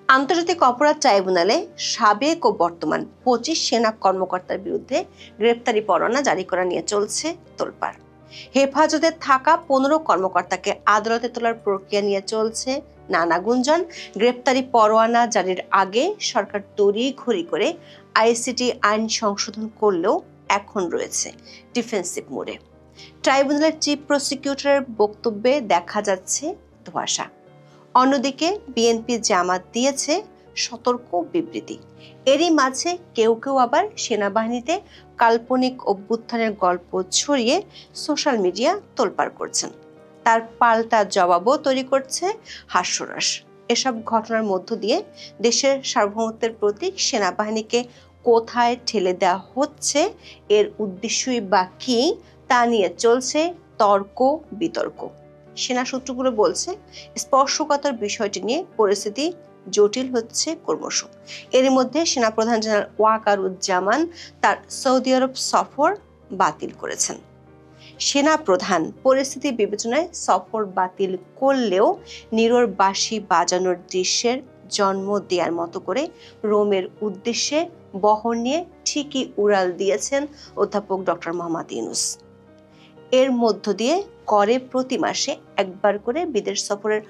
আন্তর্জাতিক অপরাধ ট্রাইব্যুনালে সাবেক ও বর্তমান 25 সেনা কর্মকর্তার বিরুদ্ধে গ্রেপ্তারি পরোয়ানা জারি করা নিয়ে চলছে তোলপাড়। হেফাজতে থাকা 15 কর্মকর্তাকে আদালতে তোলার প্রক্রিয়া নিয়ে চলছে নানা গুঞ্জন। গ্রেপ্তারি পরোয়ানা জারির আগে সরকার তড়িঘড়ি করে আইসিটি আইন সংশোধন করলেও এখন রয়েছে ডিফেন্সিভ মোডে। ট্রাইব্যুনালের চিফ প্রসিকিউটরের বক্তব্যে দেখা যাচ্ছে ধোঁয়াশা। অন্যদিকে বিএনপি জামাত দিয়েছে সতর্ক বিবৃতি। এরই মাঝে কেউ কেউ আবার সেনাবাহিনীতে কাল্পনিক অভ্যুত্থানের গল্প ছড়িয়ে সোশ্যাল মিডিয়া তোলপাড় করছেন। তার পাল্টা জবাবও তৈরি করছে হাস্যরস। এসব ঘটনার মধ্য দিয়ে দেশের সার্বভৌমত্বের প্রতীক সেনাবাহিনীকে কোথায় ঠেলে দেওয়া হচ্ছে, এর উদ্দেশ্যই বা কি, তা নিয়ে চলছে তর্ক বিতর্ক। সেনা সূত্রগুলো বলছে, স্পর্শকাতর বিষয়টি নিয়ে পরিস্থিতি জটিল হচ্ছে ক্রমশ। এর মধ্যে সেনাপ্রধান জেনারেল ওয়াকারুজ্জামান তার সৌদি আরব সফর বাতিল করেছেন। সেনাপ্রধান পরিস্থিতি বিবেচনায় সফর বাতিল করলেও নীরর বাঁশি বাজানোর দৃশ্যের জন্ম দেওয়ার মতো করে রোমের উদ্দেশ্যে বহর নিয়ে ঠিকই উড়াল দিয়েছেন অধ্যাপক ডক্টর মোহাম্মদ ইউনূস। এর মধ্য দিয়ে করে প্রতি মাসে একবার করে বিদেশ সফরের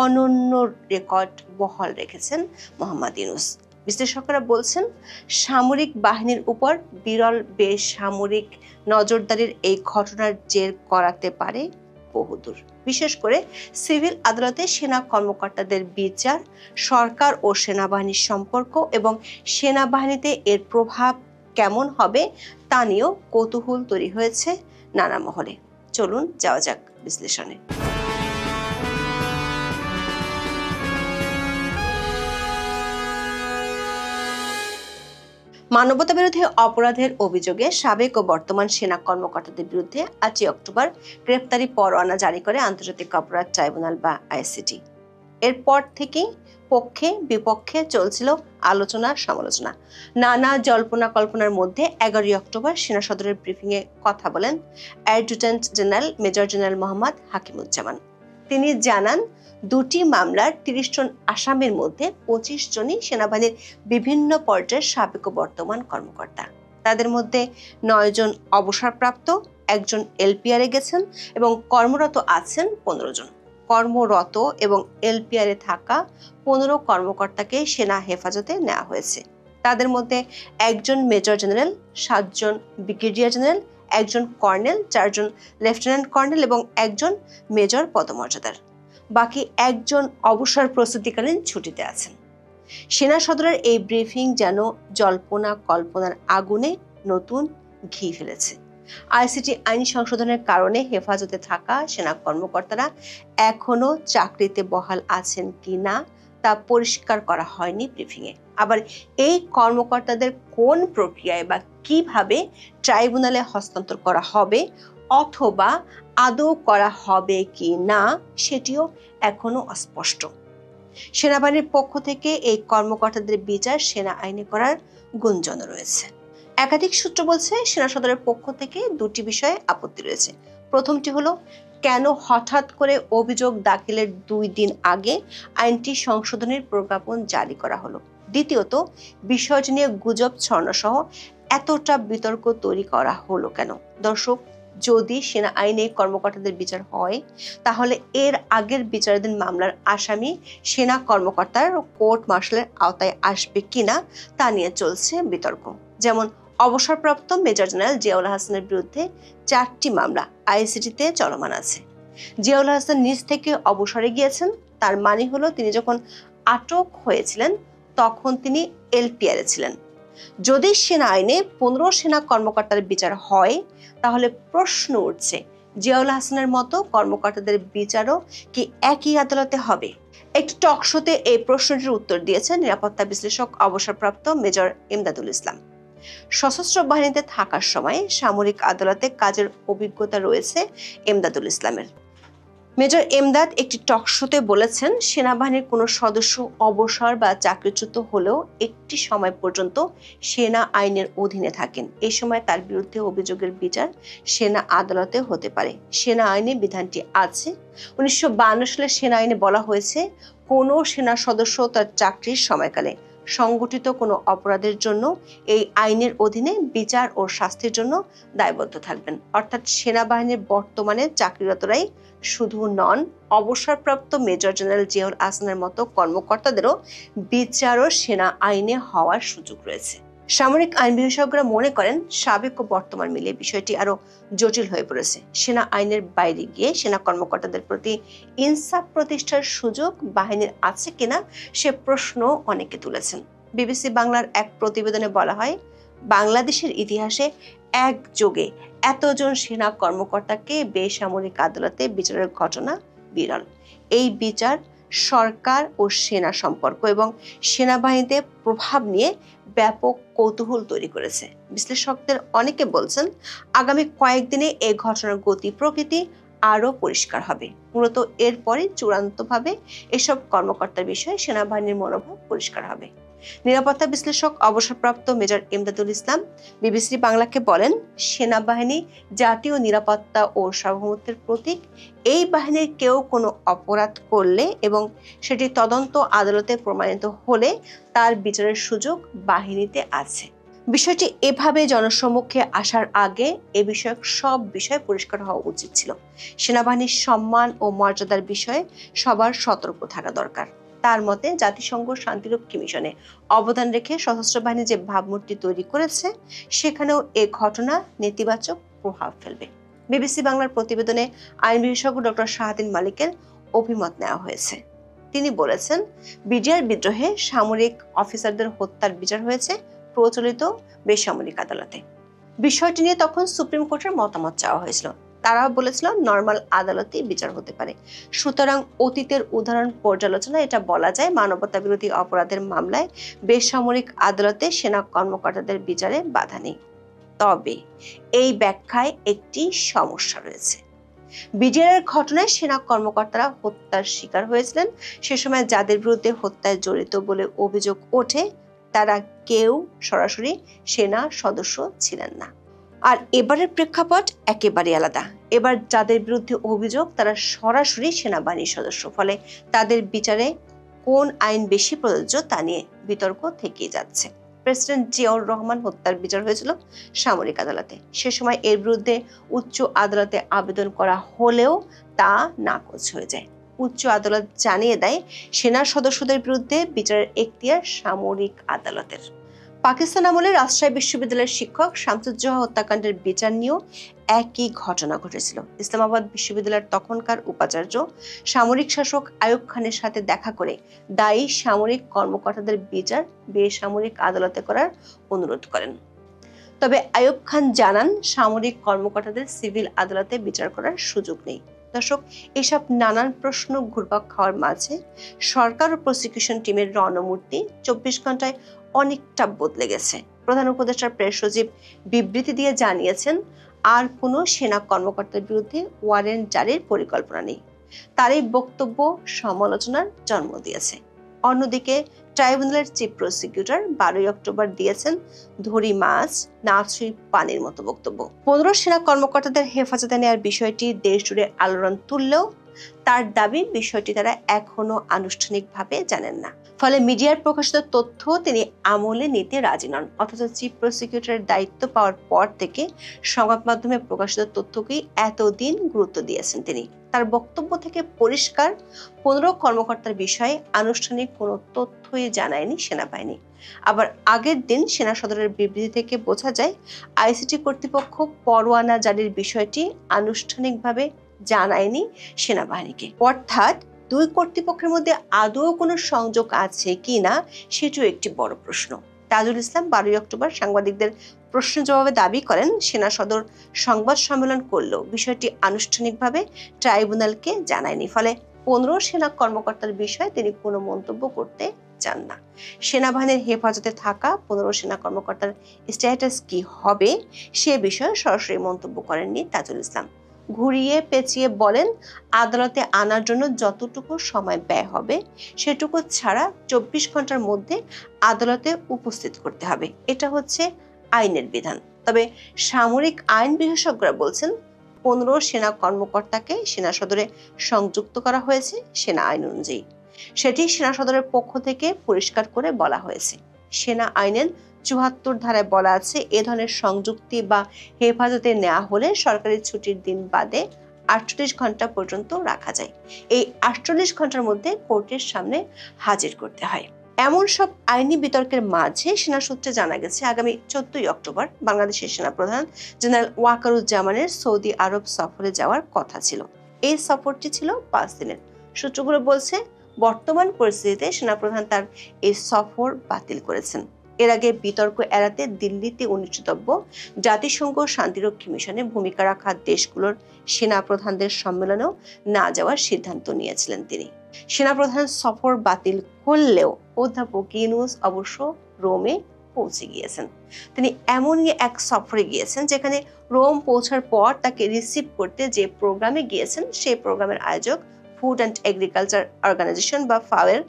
অনন্য রেকর্ড বহাল রেখেছেন মোহাম্মদ ইউনূস। বিশ্লেষকরা বলছেন, সামরিক বাহিনীর উপর বিরল বেসামরিক নজরদারির এই ঘটনার জের করাতে পারে বহুদূর। বিশেষ করে সিভিল আদালতে সেনা কর্মকর্তাদের বিচার, সরকার ও সেনাবাহিনীর সম্পর্ক এবং সেনাবাহিনীতে এর প্রভাব কেমন হবে তা নিয়েও কৌতূহল তৈরি হয়েছে নানা মহলে। চলুন যাওয়া যাক বিশ্লেষণে। মানবতাবিরোধী অপরাধের অভিযোগে সাবেক ও বর্তমান সেনা কর্মকর্তাদের বিরুদ্ধে 8 অক্টোবর গ্রেপ্তারি পরোয়ানা জারি করে আন্তর্জাতিক অপরাধ ট্রাইব্যুনাল বা আইসিটি। এরপর থেকেই পক্ষে বিপক্ষে চলছিল আলোচনা সমালোচনা। নানা জল্পনা কল্পনার মধ্যে 11 অক্টোবর সেনা সদরের ব্রিফিংয়ে কথা বলেন adjutant general major general Mohammad Hakimuzzaman. তিনি জানান, দুটি মামলার 30 জন আসামির মধ্যে 25 জনই সেনাবাহিনীর বিভিন্ন পর্যায়ের সাবেক ও বর্তমান কর্মকর্তা। তাদের মধ্যে 9 জন অবসরপ্রাপ্ত, 1 জন এলপিআরে গেছেন এবং কর্মরত আছেন 15 জন। কর্মরত এবং এলপিআরে থাকা 15 কর্মকর্তাকে সেনা হেফাজতে নেওয়া হয়েছে। তাদের মধ্যে 1 জন মেজর জেনারেল, 7 জন ব্রিগেডিয়ার জেনারেল, 1 জন কর্নেল, 4 জন লেফটেন্যান্ট কর্নেল এবং 1 জন মেজর পদমর্যাদার। বাকি 1 জন অবসর প্রস্তুতিকালীন ছুটিতে আছেন। সেনা সদরের এই ব্রিফিং যেন জল্পনা কল্পনার আগুনে নতুন ঘি ফেলেছে। আইসিটি আইন সংশোধনের কারণে হেফাজতে থাকা সেনা কর্মকর্তারা এখনো চাকরিতে বহাল আছেন কিনা তা পরিষ্কার করা হয়নি ব্রিফিংয়ে। আবার এই কর্মকর্তাদের কোন প্রক্রিয়ায় বা কিভাবে ট্রাইব্যুনালে হস্তান্তর করা হবে অথবা আদৌ করা হবে কি না সেটিও এখনো অস্পষ্ট। সেনাবাহিনীর পক্ষ থেকে এই কর্মকর্তাদের বিচার সেনা আইনে করার গুঞ্জন রয়েছে। একাধিক সূত্র বলছে, সেনা সদরের পক্ষ থেকে দুটি বিষয়ে আপত্তি রয়েছে। প্রথমটি হলো, কেন হঠাৎ করে অভিযোগ দাখিলের 2 দিন আগে আইনটি সংশোধনের প্রজ্ঞাপন জারি করা হলো। দ্বিতীয়ত, বিষয়টি নিয়ে গুজব ছড়ানো সহ এতটা বিতর্ক তৈরি করা হলো কেন? দর্শক, যদি সেনা আইনে কর্মকর্তাদের বিচার হয় তাহলে এর আগের বিচারাধীন মামলার আসামি সেনা কর্মকর্তার কোর্ট মার্শালের আওতায় আসবে কিনা তা নিয়ে চলছে বিতর্ক। যেমন অবসরপ্রাপ্ত মেজর জেনারেল জিয়াউল হাসানের বিরুদ্ধে 4টি মামলা আইসিটিতে চলমান আছে। জিয়াউল হাসান নিজ থেকে অবসরে গিয়েছেন, তার মানে হলো তিনি যখন আটক হয়েছিলেন তখন তিনি এলপিআরে ছিলেন। যদি সেনা আইনে 15 সেনা কর্মকর্তার বিচার হয় তাহলে প্রশ্ন উঠছে, জিয়াউল হাসানের মতো কর্মকর্তাদের বিচারও কি একই আদালতে হবে? একটি টক শোতে এই প্রশ্নটির উত্তর দিয়েছেন নিরাপত্তা বিশ্লেষক অবসরপ্রাপ্ত মেজর এমদাদুল ইসলাম। সশস্ত্র বাহিনীতে থাকার সময় সামরিক আদালতে কাজের অভিজ্ঞতা রয়েছে এমদাদুল ইসলামের। মেজর এমদাদ একটি টক শোতে বলেছেন, সেনাবাহিনীর কোনো সদস্য অবসর বা চাকরিচ্যুত হলেও একটি সময় পর্যন্ত সেনা আইনের অধীনে থাকেন। এই সময় তার বিরুদ্ধে অভিযোগের বিচার সেনা আদালতে হতে পারে। সেনা আইনে বিধানটি আছে। 1952 সালে সেনা আইনে বলা হয়েছে, কোনো সেনা সদস্য তার চাকরির সময়কালে সংগঠিত কোনো অপরাধের জন্য এই আইনের অধীনে বিচার ও শাস্তির জন্য দায়বদ্ধ থাকবেন। অর্থাৎ সেনাবাহিনীর বর্তমানে চাকরিরতরাই শুধু নন, অবসরপ্রাপ্ত মেজর জেনারেল জিয়াউল আহসানের মতো কর্মকর্তাদেরও বিচার ও সেনা আইনে হওয়ার সুযোগ রয়েছে। সামরিক আইন বিশেষজ্ঞরা মনে করেন সাবেক ও বর্তমান মিলিয়ে বিষয়টি আরো জটিল হয়ে পড়েছে। সেনা আইনের বাইরে গিয়ে সেনা কর্মকর্তাদের প্রতি ইনসাফ প্রতিষ্ঠার সুযোগ বাহিনীর আছে কিনা সে প্রশ্ন অনেকে তুলেছেন। বিবিসি বাংলার এক প্রতিবেদনে বলা হয়, বাংলাদেশের ইতিহাসে একযোগে এতজন সেনা কর্মকর্তাকে বেসামরিক আদালতে বিচারের ঘটনা বিরল। এই বিচার সরকার ও সেনা সম্পর্ক এবং সেনাবাহিনীতে প্রভাব নিয়ে ব্যাপক কৌতূহল তৈরি করেছে। বিশ্লেষকদের অনেকে বলছেন, আগামী কয়েকদিনে এই ঘটনার গতি প্রকৃতি আরো পরিষ্কার হবে। মূলত এরপরে চূড়ান্তভাবে এসব কর্মকর্তার বিষয়ে সেনাবাহিনীর মনোভাব পরিষ্কার হবে। নিরাপত্তা বিশ্লেষক অবসরপ্রাপ্ত মেজর ইমদাদুল ইসলাম বিবিসি বাংলাকে বলেন, সেনাবাহিনী জাতীয় নিরাপত্তা ও সার্বভৌমত্বের প্রতীক। এই বাহিনীর কেউ কোনো অপরাধ করলে এবং সেটি তদন্ত আদালতে প্রমাণিত হলে তার বিচারের সুযোগ বাহিনীতে আছে। বিষয়টি এভাবে জনসম্মুখে আসার আগে এ বিষয়ক সব বিষয় পরিষ্কার হওয়া উচিত ছিল। সেনাবাহিনীর সম্মান ও মর্যাদার বিষয়ে সবার সতর্ক থাকা দরকার। তার মতে, জাতিসংঘ শান্তিরক্ষী মিশনে অবদান রেখে সশস্ত্র বাহিনী যে ভাবমূর্তি তৈরি করেছে, সেখানেও এ ঘটনা নেতিবাচক প্রভাব ফেলবে। বিবিসি বাংলার প্রতিবেদনে আইন বিশেষজ্ঞ ডক্টর শাহাদিন মালিকের অভিমত নেওয়া হয়েছে। তিনি বলেছেন, বিডিআর বিদ্রোহে সামরিক অফিসারদের হত্যার বিচার হয়েছে প্রচলিত বেসামরিক আদালতে। বিষয়টি নিয়ে তখন সুপ্রিম কোর্টের মতামত চাওয়া হয়েছিল। তারা বলেছিল নরমাল আদালতে বিচার হতে পারে। সুতরাং অতীতের উদাহরণ পর্যালোচনা এটা বলা যায়, মানবতা বিরোধী অপরাধের মামলায় বেসামরিক আদালতে সেনা কর্মকর্তাদের বিচারে বাধা নেই। তবে এই ব্যাখ্যায় একটি সমস্যা রয়েছে। বিডিআর ঘটনায় সেনা কর্মকর্তারা হত্যার শিকার হয়েছিলেন। সে সময় যাদের বিরুদ্ধে হত্যায় জড়িত বলে অভিযোগ ওঠে, তারা কেউ সরাসরি সেনা সদস্য ছিলেন না। আর এবারের প্রেক্ষাপট একেবারে আলাদা। এবার যাদের বিরুদ্ধে অভিযোগ তারা সরাসরি সেনাবাহিনীর সদস্য, ফলে তাদের বিচারে কোন আইন বেশি প্রযোজ্য তা নিয়ে বিতর্ক থেকেই যাচ্ছে। প্রেসিডেন্ট জিয়াউর রহমান হত্যার বিচার হয়েছিল সামরিক আদালতে। সে সময় এর বিরুদ্ধে উচ্চ আদালতে আবেদন করা হলেও তা নাকচ হয়ে যায়। উচ্চ আদালত জানিয়ে দেয় সেনা সদস্যদের বিরুদ্ধে বিচারের এখতিয়ার সামরিক আদালতের। পাকিস্তান আমলে রাজশাহী বিশ্ববিদ্যালয়ের শিক্ষক শামসুজ্জোহা হত্যাকাণ্ডের বিচার নিয়েও একই ঘটনা ঘটেছিল। ইসলামাবাদ বিশ্ববিদ্যালয়ের তখনকার উপাচার্য সামরিক শাসক আইয়ুব খানের সাথে দেখা করে দায়ী সামরিক কর্মকর্তাদের বিচার বেসামরিক আদালতে করার অনুরোধ করেন। তবে আইয়ুব খান জানান, সামরিক কর্মকর্তাদের সিভিল আদালতে বিচার করার সুযোগ নেই। দর্শক, এসব নানান প্রশ্ন ঘুরপাক খাওয়ার মাঝে সরকার ও প্রসিকিউশন টিমের রণমূর্তি 24 ঘন্টায় অনেকটা বদলে গেছে। প্রধান উপদেষ্টার প্রেস সচিব বিবৃতি দিয়ে জানিয়েছেন, আর কোনো সেনা কর্মকর্তার বিরুদ্ধে ওয়ারেন্ট জারির পরিকল্পনা নেই। তার এই বক্তব্য সমালোচনার জন্ম দিয়েছে। অন্যদিকে ট্রাইব্যুনালের চিফ প্রসিকিউটর 12 অক্টোবর দিয়েছেন ধরি মাছ না ছুঁই পানির মতো বক্তব্য। 15 সেনা কর্মকর্তাদের হেফাজতে নেওয়ার বিষয়টি দেশ জুড়ে আলোড়ন তুললেও তার দাবি বিষয়টি তারা এখনো আনুষ্ঠানিকভাবে জানেন না। ফলে মিডিয়ার প্রকাশিত তথ্য তিনি আমলে নিতে রাজি নন। অথচ চিফ প্রসিকিউটরের দায়িত্ব পাওয়ার পর থেকে সংবাদ মাধ্যমে প্রকাশিত তথ্যকেই এতদিন গুরুত্ব দিয়েছেন তিনি। তার বক্তব্য থেকে পরিষ্কার, 15 কর্মকর্তার বিষয়ে আনুষ্ঠানিক কোনো তথ্যই জানায়নি সেনাবাহিনী। আবার আগের দিন সেনা সদরের বিবৃতি থেকে বোঝা যায়, আইসিটি কর্তৃপক্ষ পরোয়ানা জারির বিষয়টি আনুষ্ঠানিকভাবে জানায়নি সেনাবাহিনীকে। অর্থাৎ দুই কর্তৃপক্ষের মধ্যে আদৌ কোনো সংযোগ আছে কিনা সেটিও একটি বড় প্রশ্ন। তাজুল ইসলাম 12 অক্টোবর সাংবাদিকদের প্রশ্ন জবাবে দাবি করেন, সেনা সদর সংবাদ সম্মেলন করলেও বিষয়টি আনুষ্ঠানিকভাবে ট্রাইব্যুনালকে জানায়নি। ফলে 15 সেনা কর্মকর্তার বিষয়ে তিনি কোনো মন্তব্য করতে চান না। সেনাবাহিনীর হেফাজতে থাকা 15 সেনা কর্মকর্তার স্ট্যাটাস কি হবে সে বিষয়ে সরাসরি মন্তব্য করেননি তাজুল ইসলাম। ঘুরিয়ে পেঁচিয়ে বলেন, আদালতে আনার জন্য যতটুকু সময় ব্যয় হবে সেটুকু ছাড়া 24 ঘন্টার মধ্যে আদালতে উপস্থিত করতে হবে। এটা হচ্ছে আইনের বিধান। তবে সামরিক আইন বিশেষজ্ঞরা বলছেন, 15 সেনা কর্মকর্তাকে সেনা সদরে সংযুক্ত করা হয়েছে সেনা আইন অনুযায়ী। সেটি সেনা সদরের পক্ষ থেকে পরিষ্কার করে বলা হয়েছে। সেনা আইনের ৭৪ ধারায় বলা আছে, এ ধরনের সংযুক্তি বা হেফাজতে নেওয়া হলে সরকারি ছুটির দিন বাদে ৪৮ ঘন্টা পর্যন্ত রাখা যায়। এই ৪৮ ঘন্টার মধ্যে কোর্টের সামনে হাজির করতে হয়। এমন সব আইনি বিতর্কের মাঝে সেনা সূত্রে জানা গেছে, আগামী ১৪ অক্টোবর বাংলাদেশের সেনাপ্রধান জেনারেল ওয়াকারুজ্জামানের সৌদি আরব সফরে যাওয়ার কথা ছিল। এই সফরটি ছিল ৫ দিনের। সূত্রগুলো বলছে, বর্তমান পরিস্থিতিতে সেনাপ্রধান তার এই সফর বাতিল করেছেন। এর আগে বিতর্ক এড়াতে দিল্লিতে অনুষ্ঠিতব্য জাতিসংঘ শান্তিরক্ষী মিশনে ভূমিকা রাখা দেশগুলোর সেনাপ্রধানদের সম্মেলনেও না যাওয়ার সিদ্ধান্ত নিয়েছিলেন তিনি। সেনাপ্রধান সফর বাতিল করলেও অধ্যাপক ইউনূস অবশ্য রোমে পৌঁছে গিয়েছেন। তিনি এমনই এক সফরে গিয়েছেন যেখানে রোম পৌঁছার পর তাকে রিসিভ করতে যে প্রোগ্রামে গিয়েছেন সেই প্রোগ্রামের আয়োজক ফুড অ্যান্ড এগ্রিকালচার অর্গানাইজেশন বা ফাও এর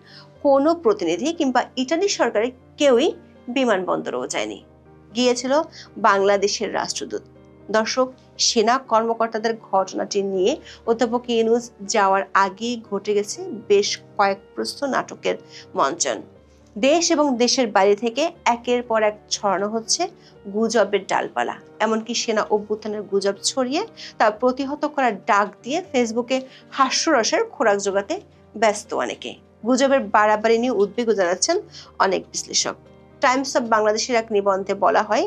কোনো প্রতিনিধি কিংবা ইটালি সরকারের কেউই বিমানবন্দরেও যায়নি। গিয়েছিল বাংলাদেশের রাষ্ট্রদূত। দর্শক, সেনা কর্মকর্তাদের ঘটনাটি নিয়ে অধ্যাপক ইউনূস যাওয়ার আগেই ঘটে গেছে বেশ কয়েক প্রস্থ নাটকের মঞ্চন। দেশ এবং দেশের বাইরে থেকে একের পর এক ছড়ানো হচ্ছে গুজবের ডালপালা। এমনকি সেনা অভ্যুত্থানের গুজব ছড়িয়ে তা প্রতিহত করার ডাক দিয়ে ফেসবুকে হাস্যরসের খোরাক জোগাতে ব্যস্ত অনেকে। গুজবের বাড়াবাড়ি নিয়ে উদ্বেগ জানাচ্ছেন অনেক বিশ্লেষক। টাইমস অব বাংলাদেশের এক নিবন্ধে বলা হয়,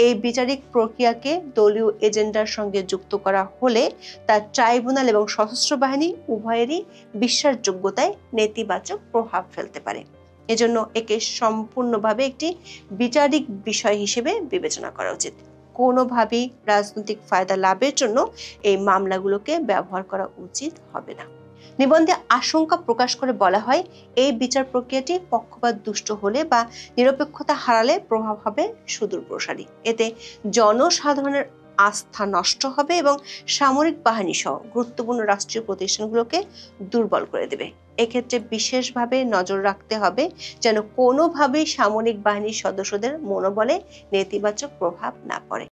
এই বিচারিক প্রক্রিয়াকে দলীয় এজেন্ডার সঙ্গে যুক্ত করা হলে তা ট্রাইব্যুনাল এবং সশস্ত্র বাহিনী উভয়েরই বিশ্বাসযোগ্যতায় নেতিবাচক প্রভাব ফেলতে পারে। এজন্য একে সম্পূর্ণভাবে একটি বিচারিক বিষয় হিসেবে বিবেচনা করা উচিত। কোনোভাবেই রাজনৈতিক ফায়দা লাভের জন্য এই মামলাগুলোকে ব্যবহার করা উচিত হবে না। নিবন্ধে আশঙ্কা প্রকাশ করে বলা হয়, এই বিচার প্রক্রিয়াটি পক্ষপাত দুষ্ট হলে বা নিরপেক্ষতা হারালে প্রভাব হবে সুদূরপ্রসারী। এতে জনসাধারণের আস্থা নষ্ট হবে এবং সামরিক বাহিনী সহ গুরুত্বপূর্ণ রাষ্ট্রীয় প্রতিষ্ঠানগুলোকে দুর্বল করে দেবে। এক্ষেত্রে বিশেষভাবে নজর রাখতে হবে যেন কোনোভাবেই সামরিক বাহিনীর সদস্যদের মনোবলে নেতিবাচক প্রভাব না পড়ে।